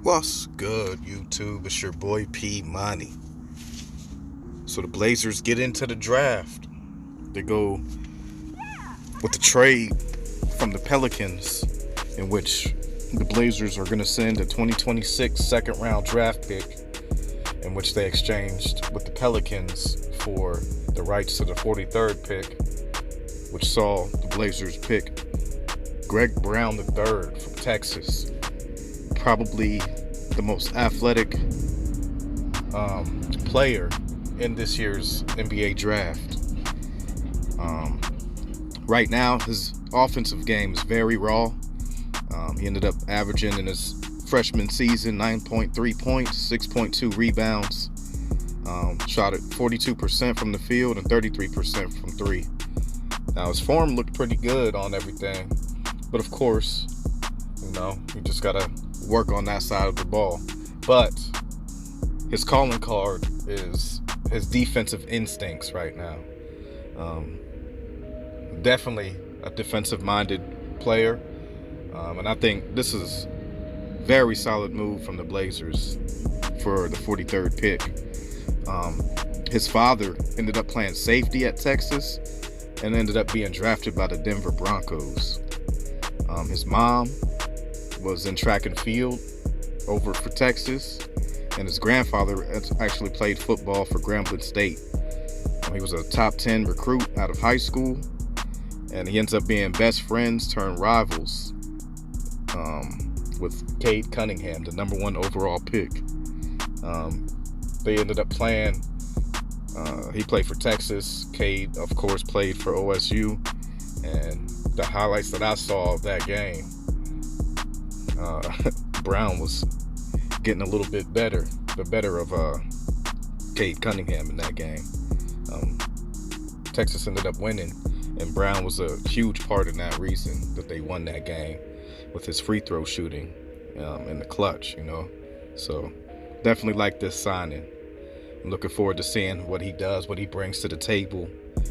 What's good, YouTube? It's your boy P Money. So the Blazers get into the draft. They go with the trade from the Pelicans, in which the Blazers are going to send a 2026 second round draft pick, in which they exchanged with the Pelicans for the rights to the 43rd pick, which saw the Blazers pick Greg Brown III from Texas. Probably the most athletic player in this year's NBA draft. Right now, his offensive game is very raw. He ended up averaging in his freshman season 9.3 points, 6.2 rebounds, shot at 42% from the field and 33% from three. Now, his form looked pretty good on everything, but of course, you just got to work on that side of the ball. But his calling card is his defensive instincts right now. Definitely a defensive-minded player. And I think this is a very solid move from the Blazers for the 43rd pick. His father ended up playing safety at Texas and ended up being drafted by the Denver Broncos. His mom was in track and field over for Texas, and his grandfather actually played football for Grambling State. He was a top 10 recruit out of high school, and he ends up being best friends turned rivals with Cade Cunningham, the number 1 overall pick. They ended up playing. He played for Texas. Cade, of course, played for OSU. And the highlights that I saw of that game, Brown was getting a little bit better, the better of Cade Cunningham in that game. Texas ended up winning, and Brown was a huge part in that reason that they won that game with his free throw shooting in the clutch, So definitely like this signing. I'm looking forward to seeing what he does, what he brings to the table,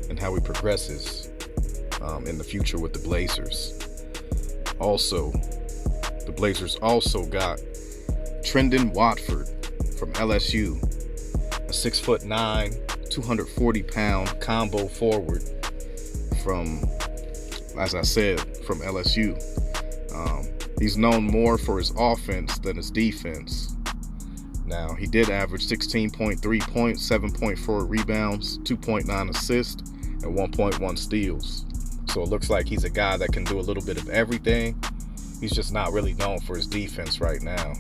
and how he progresses in the future with the Blazers. Also, the Blazers also got Trendon Watford from LSU, a 6'9", 240-pound combo forward from, as I said, from LSU. He's known more for his offense than his defense. Now, he did average 16.3 points, 7.4 rebounds, 2.9 assists, and 1.1 steals. So it looks like he's a guy that can do a little bit of everything. He's just not really known for his defense right now.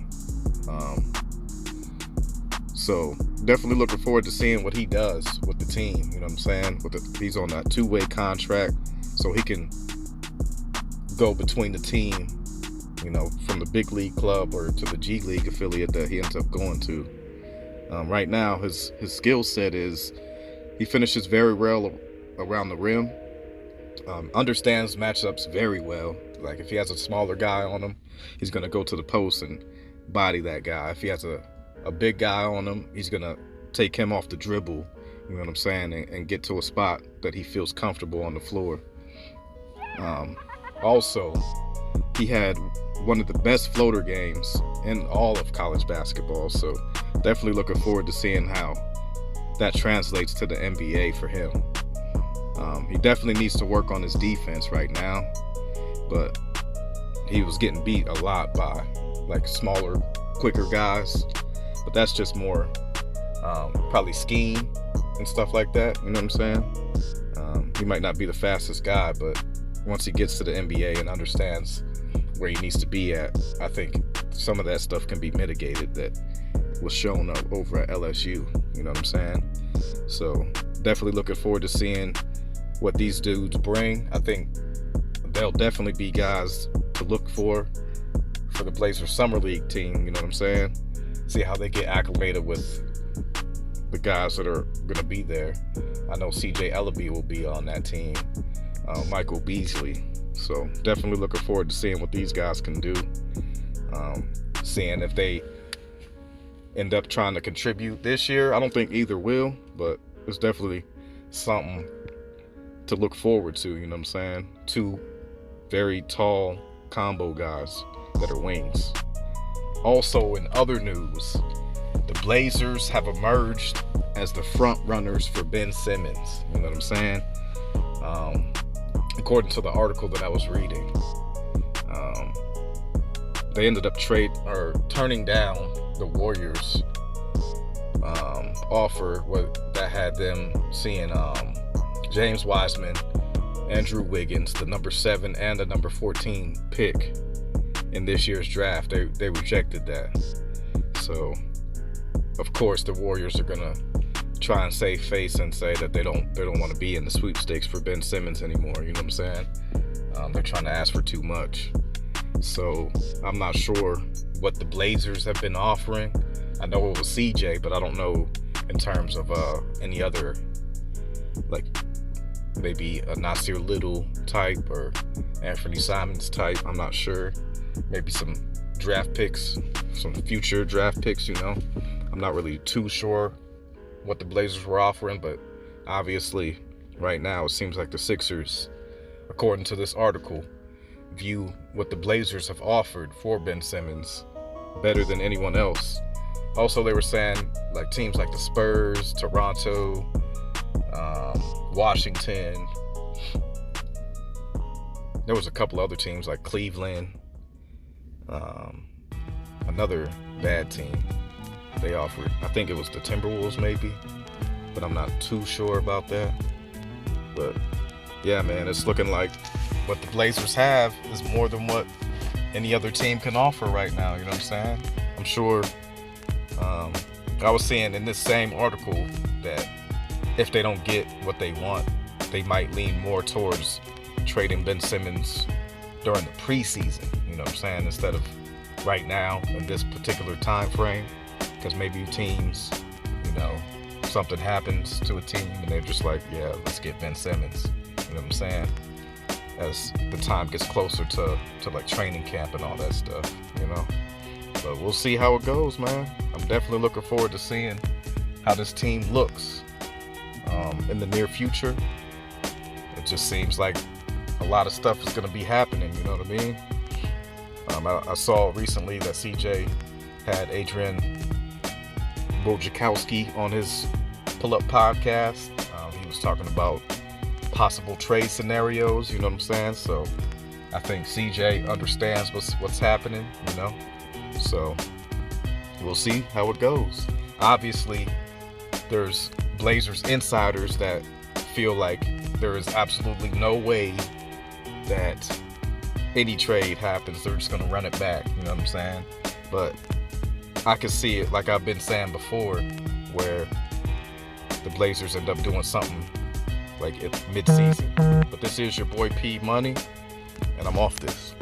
So definitely looking forward to seeing what he does with the team. You know what I'm saying? He's on that 2-way contract, so he can go between the team, from the big league club or to the G League affiliate that he ends up going to. Right now, his skill set is he finishes very well around the rim. Understands matchups very well. Like if he has a smaller guy on him, he's going to go to the post and body that guy. If he has a big guy on him, he's going to take him off the dribble, you know what I'm saying, and get to a spot that he feels comfortable on the floor. Also, he had one of the best floater games in all of college basketball, so definitely looking forward to seeing how that translates to the NBA for him. He definitely needs to work on his defense right now, but he was getting beat a lot by like smaller, quicker guys, but that's just more probably scheme and stuff like that, you know what I'm saying? He might not be the fastest guy, but once he gets to the NBA and understands where he needs to be at, I think some of that stuff can be mitigated that was shown up over at LSU, you know what I'm saying? So definitely looking forward to seeing what these dudes bring. I think they'll definitely be guys to look for the Blazers Summer League team, you know what I'm saying? See how they get acclimated with the guys that are going to be there. I know CJ Ellaby will be on that team, Michael Beasley. So definitely looking forward to seeing what these guys can do. Seeing if they end up trying to contribute this year. I don't think either will, but it's definitely something to look forward to, you know what I'm saying? 2 very tall combo guys that are wings. Also, in other news, the Blazers have emerged as the front runners for Ben Simmons. You know what I'm saying? According to the article that I was reading, they ended up turning down the Warriors' offer that had them seeing James Wiseman, Andrew Wiggins, the number 7 and the number 14 pick in this year's draft. They rejected that. So, of course, the Warriors are gonna try and save face and say that they don't want to be in the sweepstakes for Ben Simmons anymore. You know what I'm saying? They're trying to ask for too much. So I'm not sure what the Blazers have been offering. I know it was CJ, but I don't know in terms of any other, like maybe a Nasir Little type or Anthony Simons type. I'm not sure. Maybe some draft picks, some future draft picks, you know. I'm not really too sure what the Blazers were offering, but obviously right now it seems like the Sixers, according to this article, view what the Blazers have offered for Ben Simmons better than anyone else. Also, they were saying like teams like the Spurs, Toronto, Washington. There was a couple other teams like Cleveland, another bad team. They offered, I think it was the Timberwolves maybe, but I'm not too sure about that. But yeah, man, it's looking like what the Blazers have is more than what any other team can offer right now. You know what I'm saying? I'm sure I was seeing in this same article that if they don't get what they want, they might lean more towards trading Ben Simmons during the preseason. You know what I'm saying? Instead of right now in this particular time frame. Because maybe teams, you know, something happens to a team and they're just like, yeah, let's get Ben Simmons. You know what I'm saying? As the time gets closer to like training camp and all that stuff, you know. But we'll see how it goes, man. I'm definitely looking forward to seeing how this team looks in the near future. It just seems like a lot of stuff is going to be happening, you know what I mean? I saw recently that CJ had Adrian Wojciechowski on his Pull-Up podcast. He was talking about possible trade scenarios, you know what I'm saying? So I think CJ understands what's happening, you know? So we'll see how it goes. Obviously, there's Blazers insiders that feel like there is absolutely no way that any trade happens. They're just going to run it back, you know what I'm saying? But I can see it, like I've been saying before, where the Blazers end up doing something like mid-season. But this is your boy P Money, and I'm off this.